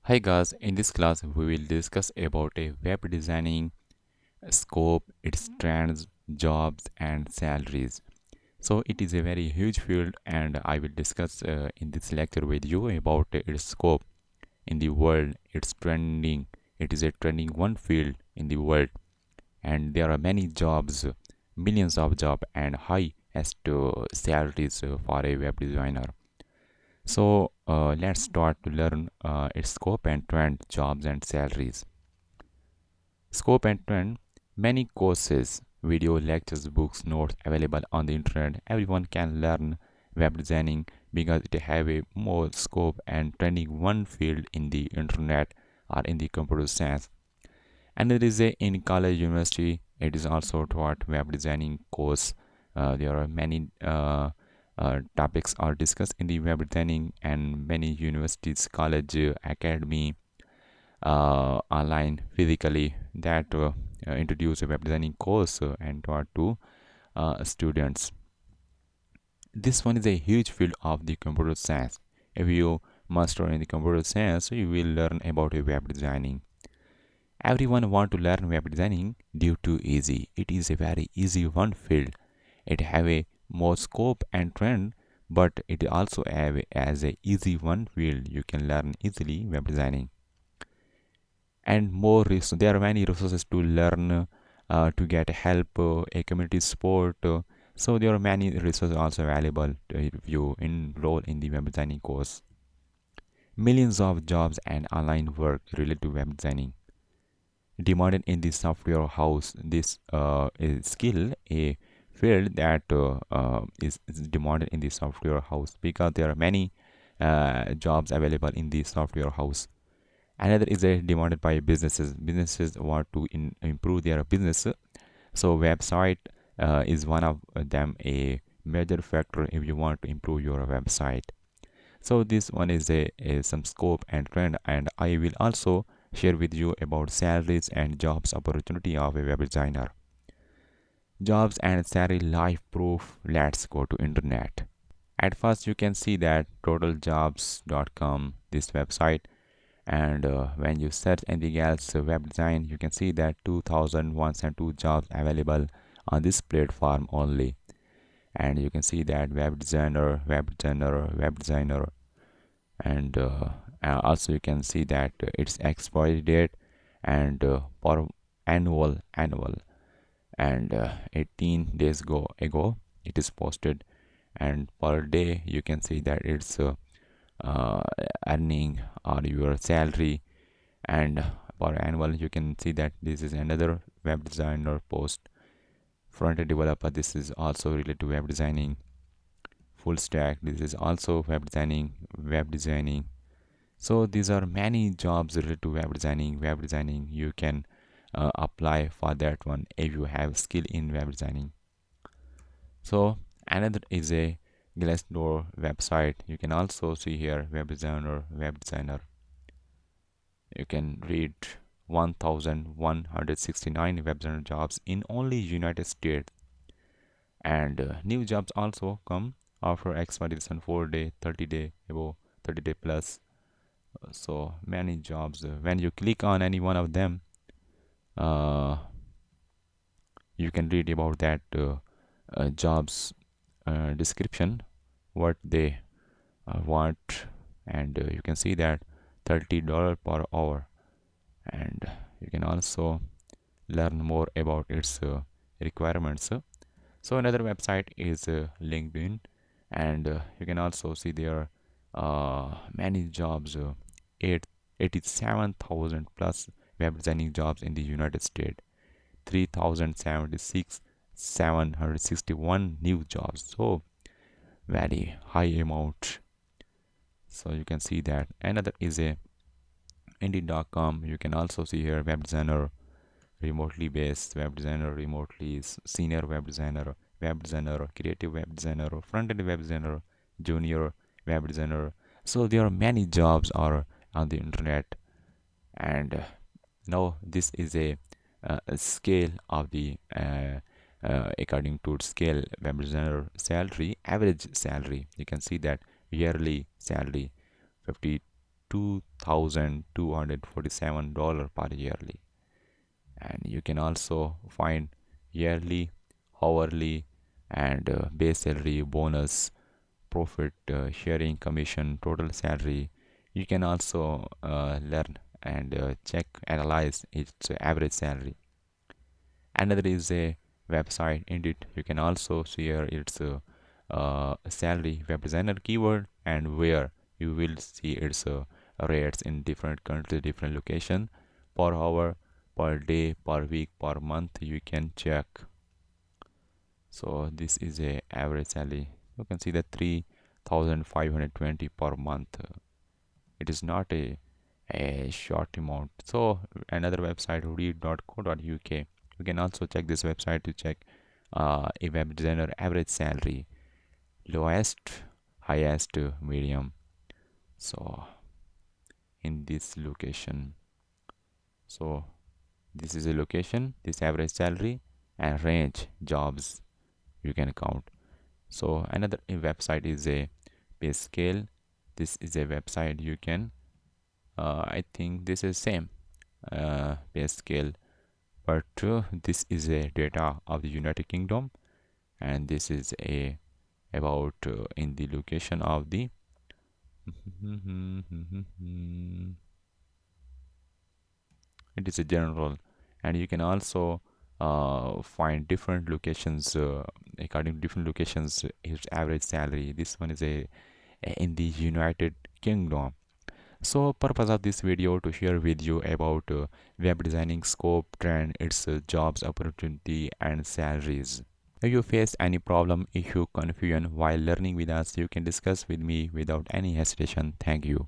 Hi guys, in this class we will discuss about a web designing scope, its trends, jobs and salaries. So it is a very huge field and I will discuss in this lecture with you about its scope in the world, its trending. It is a trending one field in the world and there are many jobs, millions of jobs and highest salaries for a web designer. So let's start to learn its scope and trend, jobs and salaries. Scope and trend, many courses, video lectures, books, notes available on the internet. Everyone can learn web designing because it have a more scope and trending one field in the internet or in the computer science. And there is a in college university, it is also taught web designing course. There are many topics are discussed in the web designing and many universities, college, academy, online, physically that introduce a web designing course and taught to students. This one is a huge field of the computer science. If you master in the computer science, you will learn about a web designing. Everyone want to learn web designing due to easy. It is a very easy one field. It have a more scope and trend, but it also have as a easy one field. You can learn easily web designing. And more there are many resources to learn, to get help, a community support. So there are many resources also available if you enroll in the web designing course. Millions of jobs and online work related to web designing demanded in the software house. This is skill a field that is demanded in the software house because there are many jobs available in the software house. Another is demanded by businesses want to improve their business, so website is one of them, a major factor if you want to improve your website. So this one is some scope and trend, and I will also share with you about salaries and jobs opportunity of a web designer. Jobs and salary life proof. Let's go to internet. At first you can see that totaljobs.com, this website, and when you search anything else web design, you can see that 2102 jobs available on this platform only. And you can see that web designer, and also you can see that its expiry date and for annual, and 18 days ago it is posted, and per day you can see that it's uh, earning or your salary, and for annual you can see that this is another web designer post. Front-end developer, this is also related to web designing. Full stack, this is also web designing. So these are many jobs related to web designing. You can apply for that one if you have skill in web designing. So another is a Glassdoor website. You can also see here web designer. You can read 1169 web designer jobs in only United States, and new jobs also come after expiration 4 day, 30 day, above 30 day plus. So many jobs. When you click on any one of them, uh, you can read about that jobs description, what they want, and you can see that $30 per hour, and you can also learn more about its requirements. So another website is LinkedIn, and you can also see there many jobs, 87,000 plus web designing jobs in the United States, 3,076, 761 new jobs. So very high amount. So you can see that. Another is a Indeed.com. You can also see here web designer, remotely based web designer, remotely senior web designer, creative web designer, front-end web designer, junior web designer. So there are many jobs are on the internet, and now this is a scale of the according to scale web designer salary, average salary. You can see that yearly salary 50 $2,247 per yearly. And you can also find yearly, hourly, and base salary, bonus, profit sharing, commission, total salary. You can also learn and check, analyze its average salary. Another is a website. Indeed, you can also share its salary web designer keyword, and where you will see its rates in different countries, different location, per hour, per day, per week, per month. You can check. So this is a average salary. You can see that 3,520 per month. It is not a short amount. So another website, read.co.uk. You can also check this website to check a web designer average salary, lowest, highest, medium. So in this location, so this is a location, this average salary and range jobs you can count. So another website is a pay scale. This is a website you can I think this is same pay scale, but this is a data of the United Kingdom, and this is a about in the location of the it is a general, and you can also find different locations according to different locations his average salary. This one is a in the United Kingdom. So purpose of this video to share with you about web designing scope, trend, its jobs opportunity and salaries. If you face any problem, issue, confusion while learning with us, you can discuss with me without any hesitation. Thank you.